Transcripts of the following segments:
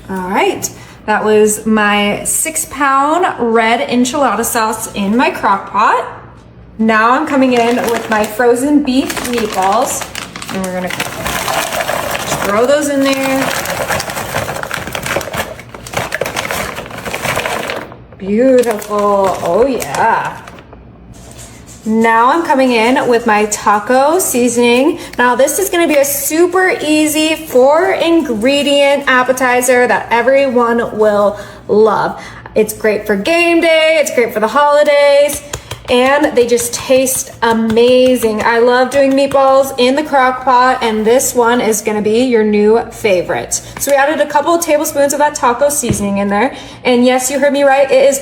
All right, that was my 6-pound red enchilada sauce in my crock pot. Now I'm coming in with my frozen beef meatballs, and we're gonna just throw those in there. Beautiful, oh yeah. Now I'm coming in with my taco seasoning. Now this is gonna be a super easy 4-ingredient appetizer that everyone will love. It's great for game day, it's great for the holidays, and they just taste amazing. I love doing meatballs in the crock pot, and this one is gonna be your new favorite. So we added a couple of tablespoons of that taco seasoning in there, and yes, you heard me right, it is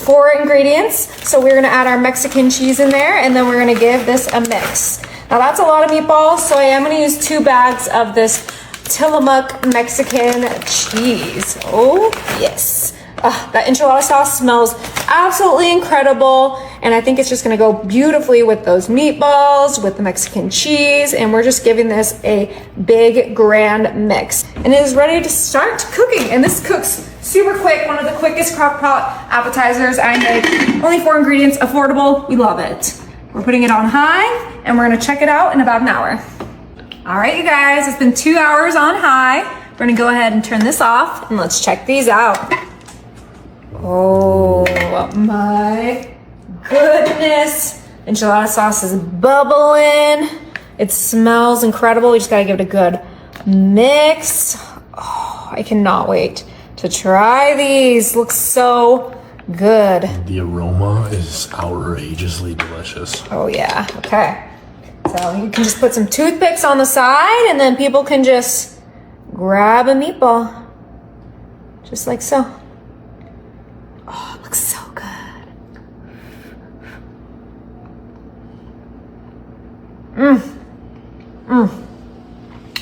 4 ingredients. So we're gonna add our Mexican cheese in there, and then we're gonna give this a mix. Now that's a lot of meatballs, so I am gonna use 2 bags of this Tillamook Mexican cheese. Oh yes. That enchilada sauce smells absolutely incredible, and I think it's just gonna go beautifully with those meatballs, with the Mexican cheese, and we're just giving this a big grand mix. And it is ready to start cooking, and this cooks super quick, one of the quickest crock pot appetizers I make. Only 4 ingredients, affordable, we love it. We're putting it on high, and we're gonna check it out in about an hour. All right, you guys, it's been 2 hours on high. We're gonna go ahead and turn this off, and let's check these out. Oh my goodness. Enchilada sauce is bubbling. It smells incredible. We just gotta give it a good mix. Oh, I cannot wait to try these. Looks so good. The aroma is outrageously delicious. Oh yeah, okay. So you can just put some toothpicks on the side, and then people can just grab a meatball. Just like so. Oh, it looks so good.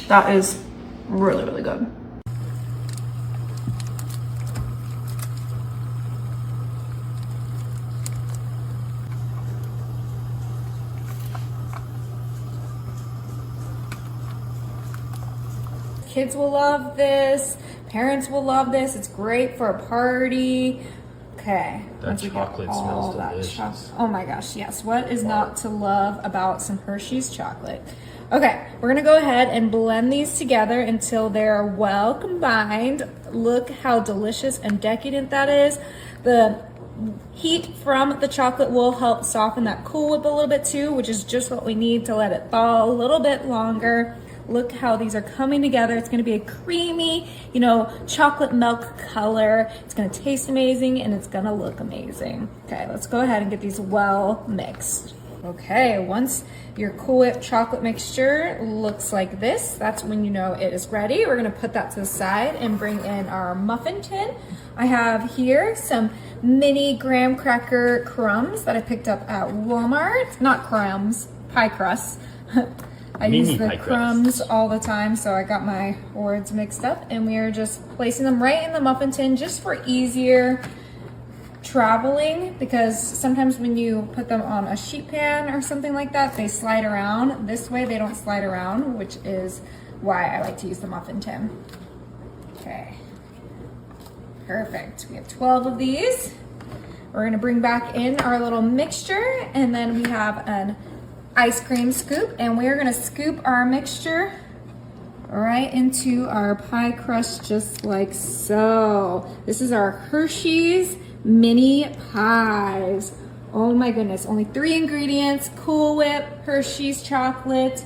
That is really, really good. Kids will love this. Parents will love this. It's great for a party. Okay. That chocolate smells delicious. Oh my gosh, yes. What is not to love about some Hershey's chocolate? Okay, we're gonna go ahead and blend these together until they're well combined. Look how delicious and decadent that is. The heat from the chocolate will help soften that Cool Whip a little bit too, which is just what we need to let it thaw a little bit longer. Look how these are coming together. It's gonna be a creamy, chocolate milk color. It's gonna taste amazing, and it's gonna look amazing. Okay, let's go ahead and get these well mixed. Okay, once your Cool Whip chocolate mixture looks like this, that's when you know it is ready. We're gonna put that to the side and bring in our muffin tin. I have here some mini graham cracker crumbs that I picked up at Walmart. Not crumbs, pie crusts. I use the crumbs all the time, so I got my words mixed up, and we are just placing them right in the muffin tin just for easier traveling, because sometimes when you put them on a sheet pan or something like that, they slide around. This way they don't slide around, which is why I like to use the muffin tin. Okay, perfect. We have 12 of these. We're gonna bring back in our little mixture, and then we have an ice cream scoop, and we are gonna scoop our mixture right into our pie crust just like so. This is our Hershey's mini pies. Oh my goodness, only 3 ingredients: Cool Whip, Hershey's chocolate,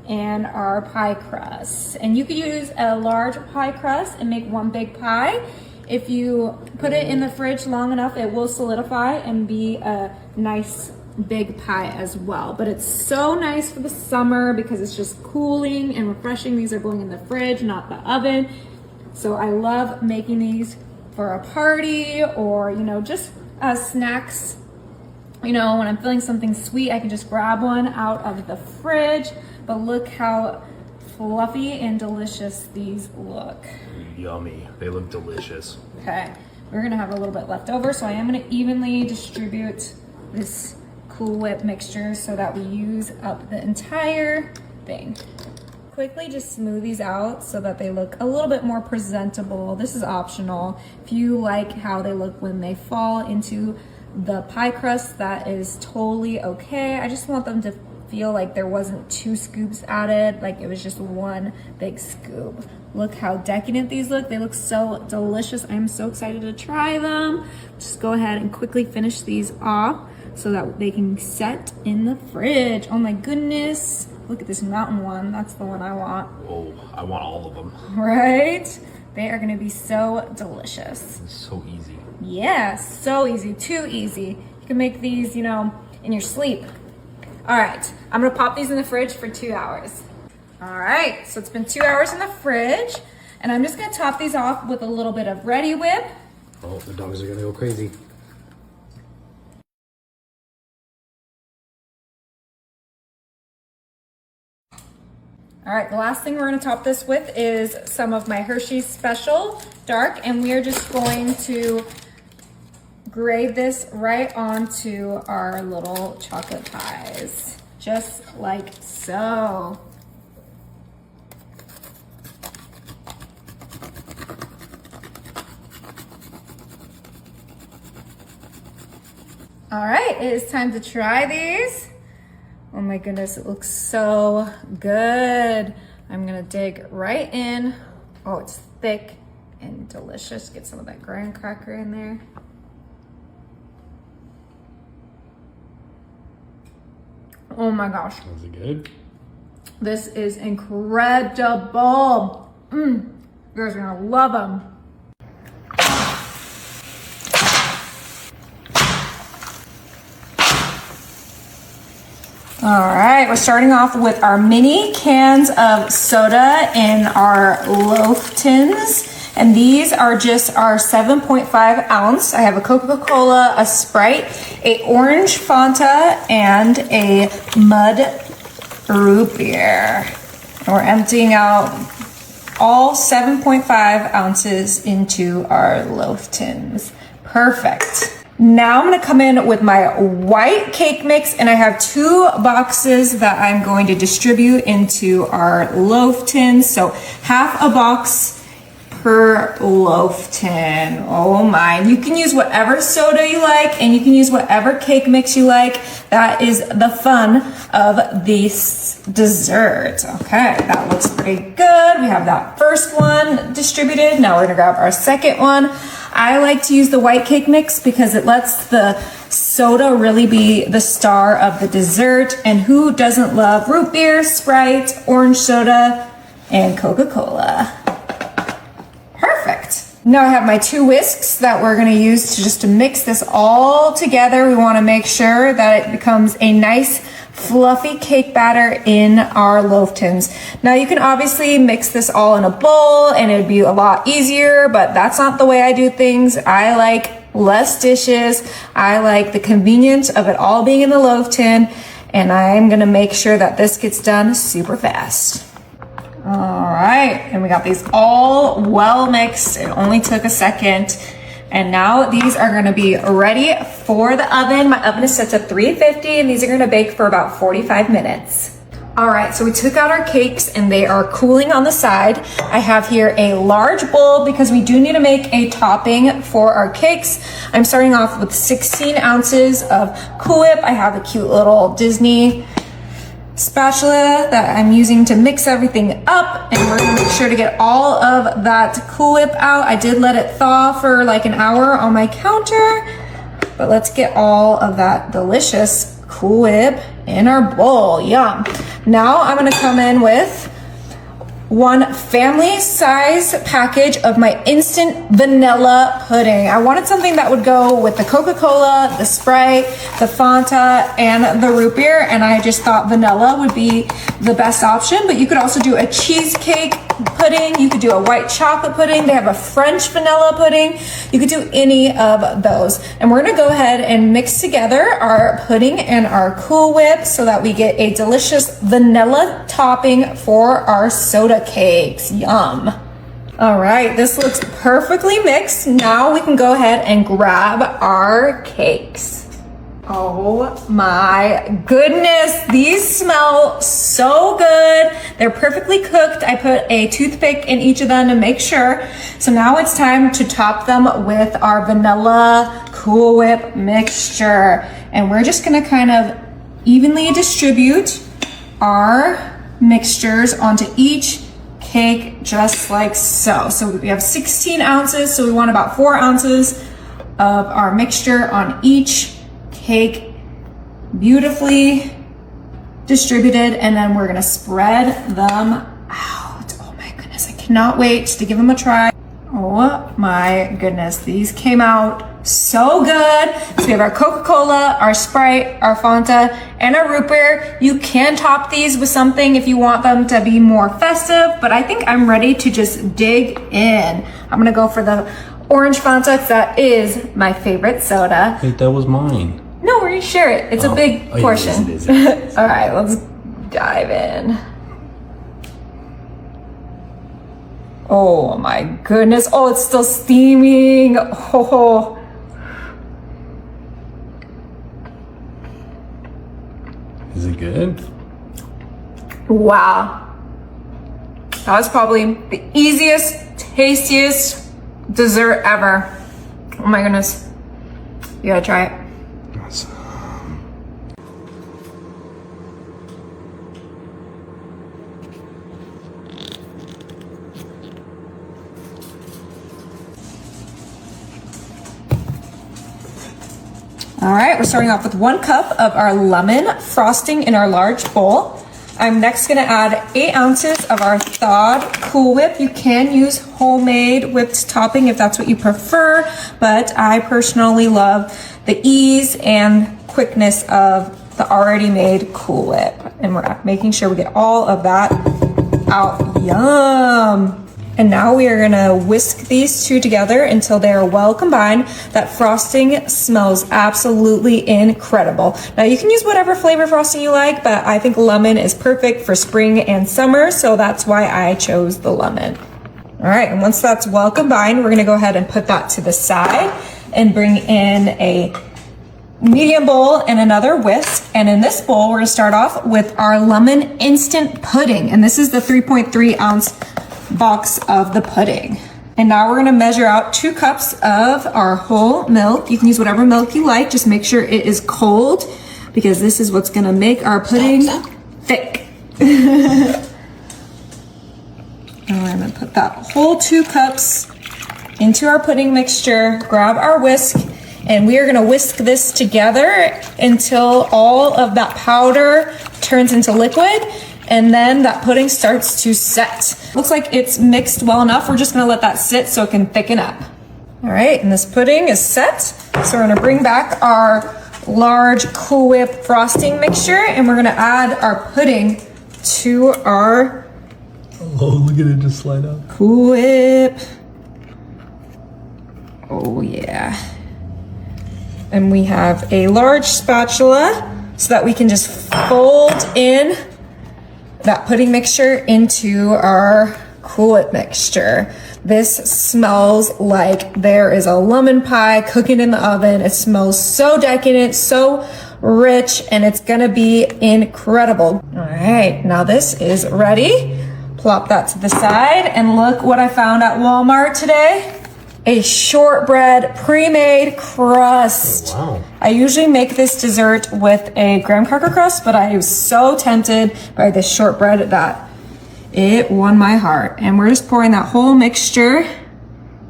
and our pie crust. And you could use a large pie crust and make one big pie. If you put it in the fridge long enough, it will solidify and be a nice big pie as well. But it's so nice for the summer because it's just cooling and refreshing. These are going in the fridge, not the oven. So I love making these for a party, or just as snacks. When I'm feeling something sweet, I can just grab one out of the fridge. But look how fluffy and delicious these look. Yummy. They look delicious. Okay, we're gonna have a little bit left over, so I am gonna evenly distribute this Cool Whip mixture so that we use up the entire thing. quickly just smooth these out so that they look a little bit more presentable. This is optional. If you like how they look when they fall into the pie crust, that is totally okay. I just want them to feel like there wasn't 2 scoops added, like it was just 1 big scoop. Look how decadent these look. They look so delicious. I'm so excited to try them. Just go ahead and quickly finish these off so that they can set in the fridge. Oh my goodness. Look at this mountain one. That's the one I want. Oh, I want all of them. Right? They are gonna be so delicious. It's so easy. Yeah, so easy, too easy. You can make these, you know, in your sleep. All right, I'm gonna pop these in the fridge for 2 hours. All right, so it's been 2 hours in the fridge, and I'm just gonna top these off with a little bit of Ready Whip. Oh, the dogs are gonna go crazy. All right, the last thing we're gonna top this with is some of my Hershey's Special Dark, and we are just going to grade this right onto our little chocolate pies, just like so. All right, it is time to try these. Oh my goodness, it looks so good. I'm gonna dig right in. Oh, it's thick and delicious. Get some of that graham cracker in there. Oh my gosh. Is it good? This is incredible. You guys are gonna love them. All right, we're starting off with our mini cans of soda in our loaf tins. And these are just our 7.5 ounce. I have a Coca-Cola, a Sprite, a orange Fanta, and a mud root beer. And we're emptying out all 7.5 ounces into our loaf tins. Perfect. Now I'm gonna come in with my white cake mix, and I have 2 boxes that I'm going to distribute into our loaf tins. So half a box per loaf tin. Oh my. You can use whatever soda you like, and you can use whatever cake mix you like. That is the fun of this dessert. Okay, that looks pretty good. We have that first one distributed. Now we're gonna grab our second one. I like to use the white cake mix because it lets the soda really be the star of the dessert. And who doesn't love root beer, Sprite, orange soda, and Coca-Cola? Perfect. Now I have my 2 whisks that we're gonna use to mix this all together. We wanna make sure that it becomes a nice fluffy cake batter in our loaf tins. Now you can obviously mix this all in a bowl and it'd be a lot easier, but that's not the way I do things. I like less dishes. I like the convenience of it all being in the loaf tin, and I'm gonna make sure that this gets done super fast. All right, and we got these all well mixed. It only took a second. And now these are gonna be ready for the oven. My oven is set to 350, and these are gonna bake for about 45 minutes. All right, so we took out our cakes and they are cooling on the side. I have here a large bowl because we do need to make a topping for our cakes. I'm starting off with 16 ounces of Cool Whip. I have a cute little Disney spatula that I'm using to mix everything up, and we're gonna make sure to get all of that Cool Whip out. I did let it thaw for like an hour on my counter, but let's get all of that delicious Cool Whip in our bowl. Yum. Now I'm gonna come in with 1 family size package of my instant vanilla pudding. I wanted something that would go with the Coca-Cola, the Sprite, the Fanta, and the root beer, and I just thought vanilla would be the best option. But you could also do a cheesecake pudding, you could do a white chocolate pudding, they have a French vanilla pudding, you could do any of those. And we're gonna go ahead and mix together our pudding and our Cool Whip so that we get a delicious vanilla topping for our soda cakes. Yum. All right, this looks perfectly mixed. Now we can go ahead and grab our cakes. Oh my goodness, these smell so good. They're perfectly cooked. I put a toothpick in each of them to make sure. So now it's time to top them with our vanilla Cool Whip mixture. And we're just gonna kind of evenly distribute our mixtures onto each cake just like so. So we have 16 ounces, so we want about 4 ounces of our mixture on each cake, beautifully distributed, and then we're gonna spread them out. Oh my goodness, I cannot wait to give them a try. Oh my goodness, these came out so good. So we have our Coca-Cola, our Sprite, our Fanta, and our root beer. You can top these with something if you want them to be more festive, but I think I'm ready to just dig in. I'm gonna go for the orange Fanta, because that is my favorite soda. Wait, that was mine. No, we're gonna share it. It's a big portion. It is. All right, let's dive in. Oh my goodness. Oh, it's still steaming. Oh. Is it good? Wow. That was probably the easiest, tastiest dessert ever. Oh my goodness. You gotta try it. Awesome. All right, we're starting off with 1 cup of our lemon frosting in our large bowl. I'm next gonna add 8 ounces of our thawed Cool Whip. You can use homemade whipped topping if that's what you prefer, but I personally love the ease and quickness of the already made Cool Whip. And we're making sure we get all of that out. Yum! And now we are gonna whisk these two together until they are well combined. That frosting smells absolutely incredible. Now you can use whatever flavor frosting you like, but I think lemon is perfect for spring and summer, so that's why I chose the lemon. All right, and once that's well combined, we're gonna go ahead and put that to the side and bring in a medium bowl and another whisk. And in this bowl, we're gonna start off with our lemon instant pudding. And this is the 3.3 ounce box of the pudding. And now we're gonna measure out 2 cups of our whole milk. You can use whatever milk you like, just make sure it is cold, because this is what's gonna make our pudding thick. And we're gonna put that whole 2 cups into our pudding mixture, grab our whisk, and we are gonna whisk this together until all of that powder turns into liquid, and then that pudding starts to set. Looks like it's mixed well enough. We're just gonna let that sit so it can thicken up. All right, and this pudding is set. So we're gonna bring back our large Cool Whip frosting mixture, and we're gonna add our pudding to our Oh, look at it just slide out. Cool Whip. Oh yeah. And we have a large spatula so that we can just fold in that pudding mixture into our Cool Whip mixture. This smells like there is a lemon pie cooking in the oven. It smells so decadent, so rich, and it's gonna be incredible. All right, now this is ready. Plop that to the side, and look what I found at Walmart today. A shortbread pre-made crust. Wow. I usually make this dessert with a graham cracker crust, but I was so tempted by this shortbread that it won my heart. And we're just pouring that whole mixture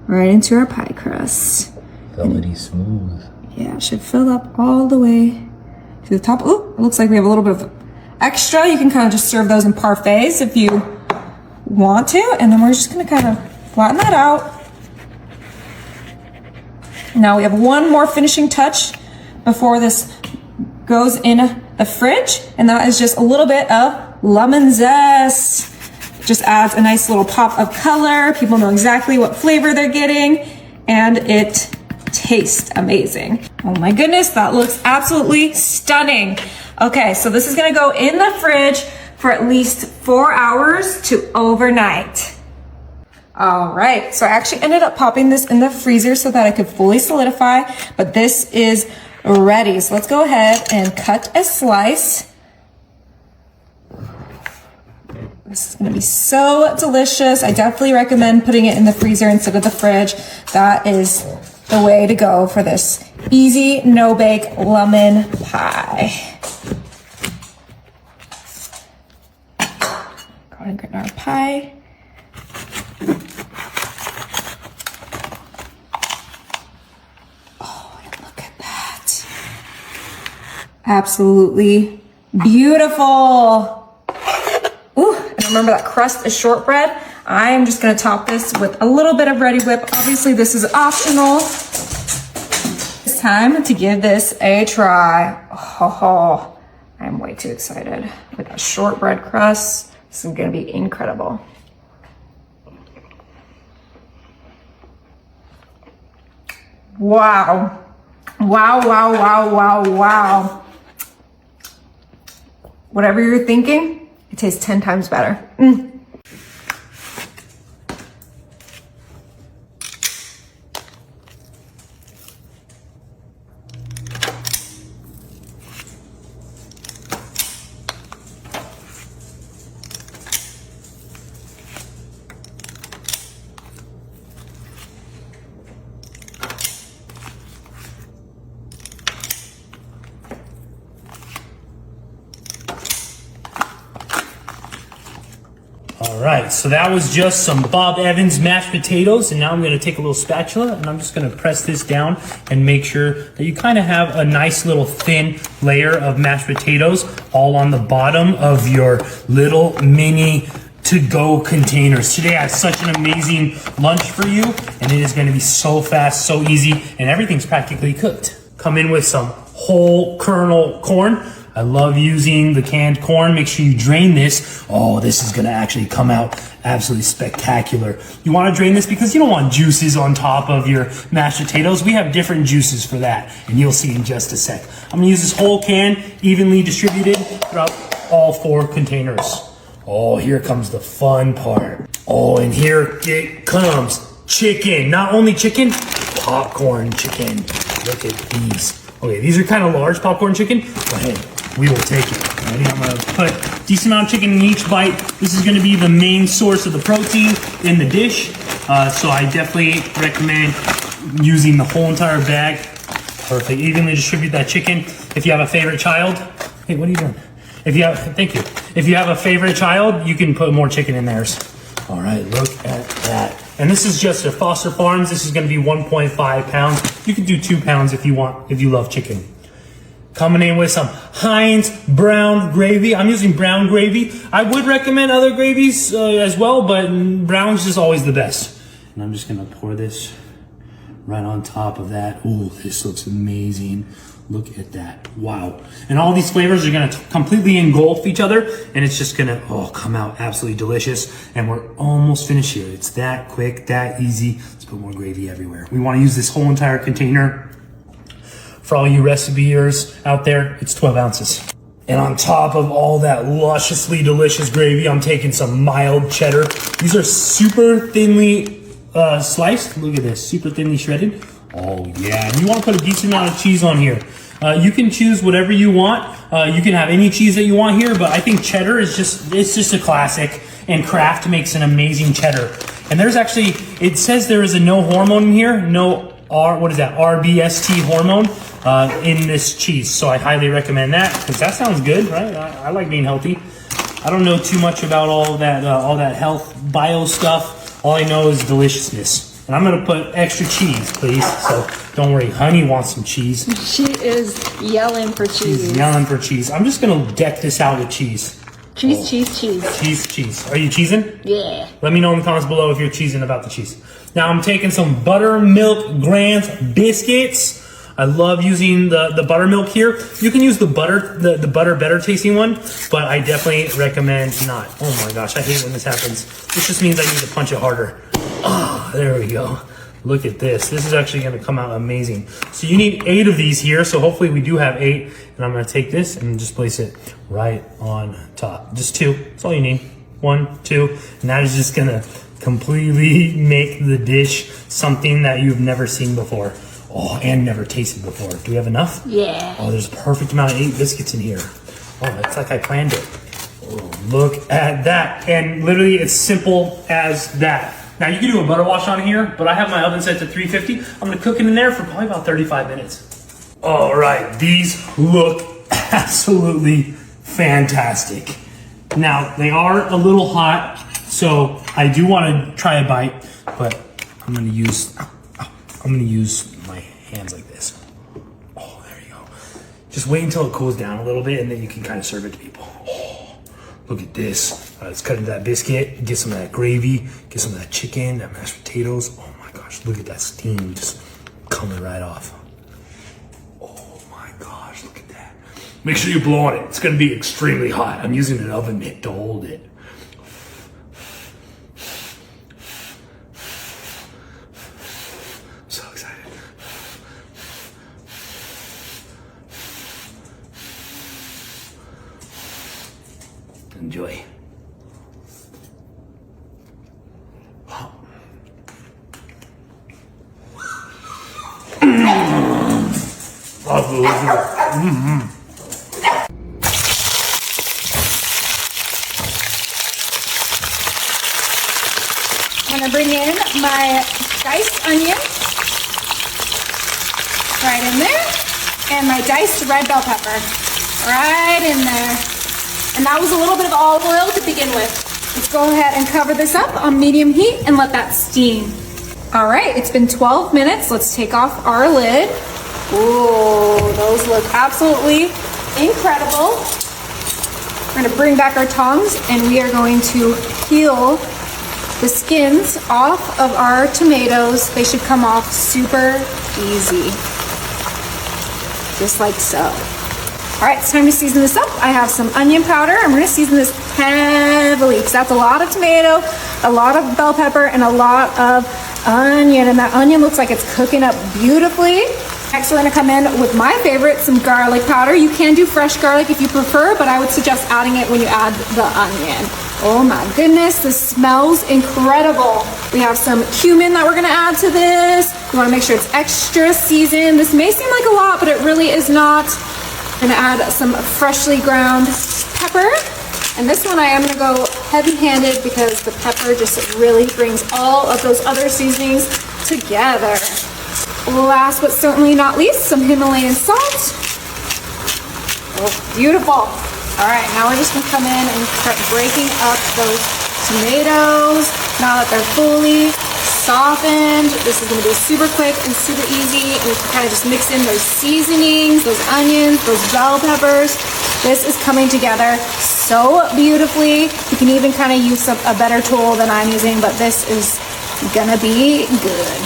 right into our pie crust. Velvety smooth. Yeah, it should fill up all the way to the top. Ooh, it looks like we have a little bit of extra. You can kind of just serve those in parfaits if you want to. And then we're just gonna kind of flatten that out. Now we have one more finishing touch before this goes in the fridge, and that is just a little bit of lemon zest. Just adds a nice little pop of color. People know exactly what flavor they're getting, and it tastes amazing. Oh my goodness, that looks absolutely stunning. Okay, so this is gonna go in the fridge for at least 4 hours to overnight. All right, so I actually ended up popping this in the freezer so that it could fully solidify, but this is ready. So let's go ahead and cut a slice. This is gonna be so delicious. I definitely recommend putting it in the freezer instead of the fridge. That is the way to go for this easy, no-bake lemon pie. Go ahead and grab our pie. Oh, and look at that. Absolutely beautiful. Ooh, and remember that crust is shortbread. I am just gonna top this with a little bit of Ready Whip. Obviously this is optional. It's time to give this a try. Oh, I'm way too excited. With that shortbread crust, this is gonna be incredible. Wow. Wow, wow, wow, wow, wow. Whatever you're thinking, it tastes 10 times better. All right, so that was just some Bob Evans mashed potatoes, and now I'm gonna take a little spatula and I'm just gonna press this down and make sure that you kind of have a nice little thin layer of mashed potatoes all on the bottom of your little mini to-go containers. Today I have such an amazing lunch for you, and it is gonna be so fast, so easy, and everything's practically cooked. Come in with some whole kernel corn. I love using the canned corn. Make sure you drain this. Oh, this is gonna actually come out absolutely spectacular. You wanna drain this because you don't want juices on top of your mashed potatoes. We have different juices for that, and you'll see in just a sec. I'm gonna use this whole can evenly distributed throughout all 4 containers. Oh, here comes the fun part. Oh, and here it comes. Chicken, not only chicken, popcorn chicken. Look at these. Okay, these are kind of large popcorn chicken, but hey, we will take it. Ready? I'm gonna put a decent amount of chicken in each bite. This is gonna be the main source of the protein in the dish. So I definitely recommend using the whole entire bag. Perfect, evenly distribute that chicken. If you have a favorite child, hey, what are you doing? Thank you. If you have a favorite child, you can put more chicken in theirs. All right, look at that. And this is just at Foster Farms. This is gonna be 1.5 pounds. You can do 2 pounds if you want, if you love chicken. Coming in with some Heinz brown gravy. I'm using brown gravy. I would recommend other gravies as well, but brown's just always the best. And I'm just gonna pour this right on top of that. Ooh, this looks amazing. Look at that, wow. And all these flavors are gonna completely engulf each other, and it's just gonna, come out absolutely delicious. And we're almost finished here. It's that quick, that easy. Let's put more gravy everywhere. We wanna use this whole entire container. For all you recipeers out there, it's 12 ounces. And on top of all that lusciously delicious gravy, I'm taking some mild cheddar. These are super thinly sliced. Look at this, super thinly shredded. Oh yeah, and you want to put a decent amount of cheese on here. You can choose whatever you want. You can have any cheese that you want here, but I think cheddar is just a classic, and Kraft makes an amazing cheddar. And there's actually, it says there is a no hormone in here, RBST hormone in this cheese. So I highly recommend that, because that sounds good, right? I like being healthy. I don't know too much about all that health bio stuff. All I know is deliciousness. And I'm gonna put extra cheese, please. So don't worry, honey wants some cheese. She is yelling for cheese. She's yelling for cheese. I'm just gonna deck this out with cheese. Cheese, cheese, cheese. Cheese. Are you cheesing? Yeah. Let me know in the comments below if you're cheesing about the cheese. Now I'm taking some buttermilk Grants biscuits. I love using the buttermilk here. You can use the butter better tasting one, but I definitely recommend not. Oh my gosh, I hate when this happens. This just means I need to punch it harder. Ah, there we go. Look at this. This is actually gonna come out amazing. So you need 8 of these here, so hopefully we do have 8. And I'm gonna take this and just place it right on top. Just 2, that's all you need. 1, 2, and that is just gonna completely make the dish something that you've never seen before. Oh, and never tasted before. Do we have enough? Yeah. Oh, there's a perfect amount of 8 biscuits in here. Oh, it's like I planned it. Oh, look at that. And literally, it's simple as that. Now, you can do a butter wash on here, but I have my oven set to 350. I'm going to cook it in there for probably about 35 minutes. All right, these look absolutely fantastic. Now, they are a little hot, so I do want to try a bite, but I'm going to use my hands like this. Oh, there you go. Just wait until it cools down a little bit, and then you can kind of serve it to people. Oh, look at this. Let's cut into that biscuit, get some of that gravy, get some of that chicken, that mashed potatoes. Oh my gosh, look at that steam just coming right off. Oh my gosh, look at that. Make sure you blow on it. It's going to be extremely hot. I'm using an oven mitt to hold it. So excited. Enjoy. I'm gonna bring in my diced onion right in there, and my diced red bell pepper right in there. And that was a little bit of olive oil to begin with. Let's go ahead and cover this up on medium heat and let that steam. All right, it's been 12 minutes. Let's take off our lid. Ooh, those look absolutely incredible. We're gonna bring back our tongs and we are going to peel the skins off of our tomatoes. They should come off super easy, just like so. All right, it's time to season this up. I have some onion powder. I'm gonna season this heavily because that's a lot of tomato, a lot of bell pepper, and a lot of onion. And that onion looks like it's cooking up beautifully. Next, we're gonna come in with my favorite, some garlic powder. You can do fresh garlic if you prefer, but I would suggest adding it when you add the onion. Oh my goodness, this smells incredible. We have some cumin that we're gonna add to this. You wanna make sure it's extra seasoned. This may seem like a lot, but it really is not. I'm gonna add some freshly ground pepper. And this one I am gonna go heavy-handed because the pepper just really brings all of those other seasonings together. Last but certainly not least, some Himalayan salt. Oh, beautiful. All right, now we're just gonna come in and start breaking up those tomatoes. Now that they're fully softened, this is gonna be super quick and super easy. And we can kind of just mix in those seasonings, those onions, those bell peppers. This is coming together so beautifully. You can even kind of use a better tool than I'm using, but this is gonna be good.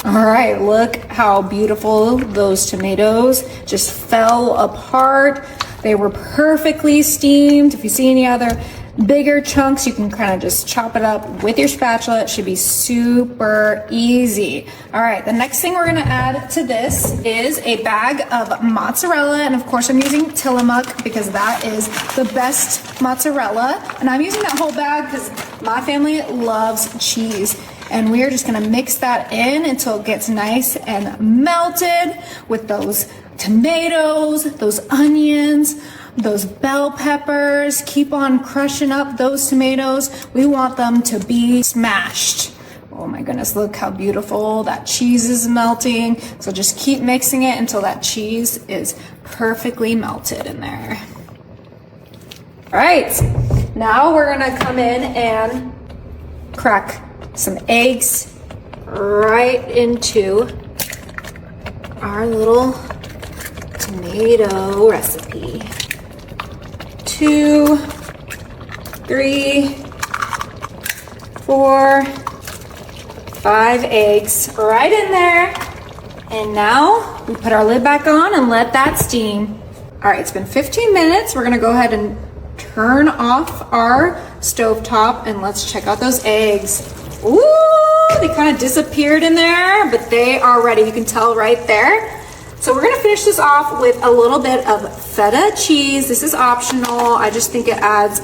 All right, look how beautiful those tomatoes just fell apart. They were perfectly steamed. If you see any other bigger chunks, you can kind of just chop it up with your spatula. It should be super easy. All right, the next thing we're gonna add to this is a bag of mozzarella. And of course I'm using Tillamook because that is the best mozzarella. And I'm using that whole bag because my family loves cheese. And we are just gonna mix that in until it gets nice and melted with those tomatoes, those onions, those bell peppers. Keep on crushing up those tomatoes. We want them to be smashed. Oh my goodness, look how beautiful that cheese is melting. So just keep mixing it until that cheese is perfectly melted in there. All right, now we're gonna come in and crack some eggs right into our little tomato recipe. 2, 3, 4, 5 eggs right in there. And now we put our lid back on and let that steam. All right, it's been 15 minutes. We're gonna go ahead and turn off our stovetop and let's check out those eggs. Ooh, they kind of disappeared in there, but they are ready. You can tell right there. So we're gonna finish this off with a little bit of feta cheese. This is optional. I just think it adds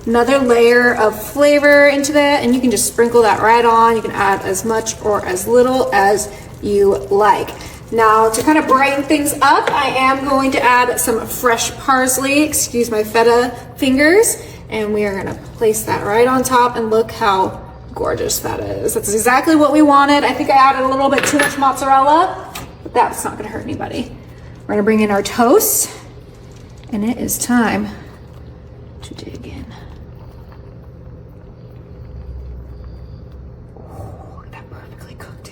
another layer of flavor into that, and you can just sprinkle that right on. You can add as much or as little as you like. Now, to kind of brighten things up, I am going to add some fresh parsley, excuse my feta fingers, and we are gonna place that right on top, and look how gorgeous that is. That's exactly what we wanted. I think I added a little bit too much mozzarella, but that's not gonna hurt anybody. We're gonna bring in our toast, and it is time to dig in. Oh, look at that perfectly cooked.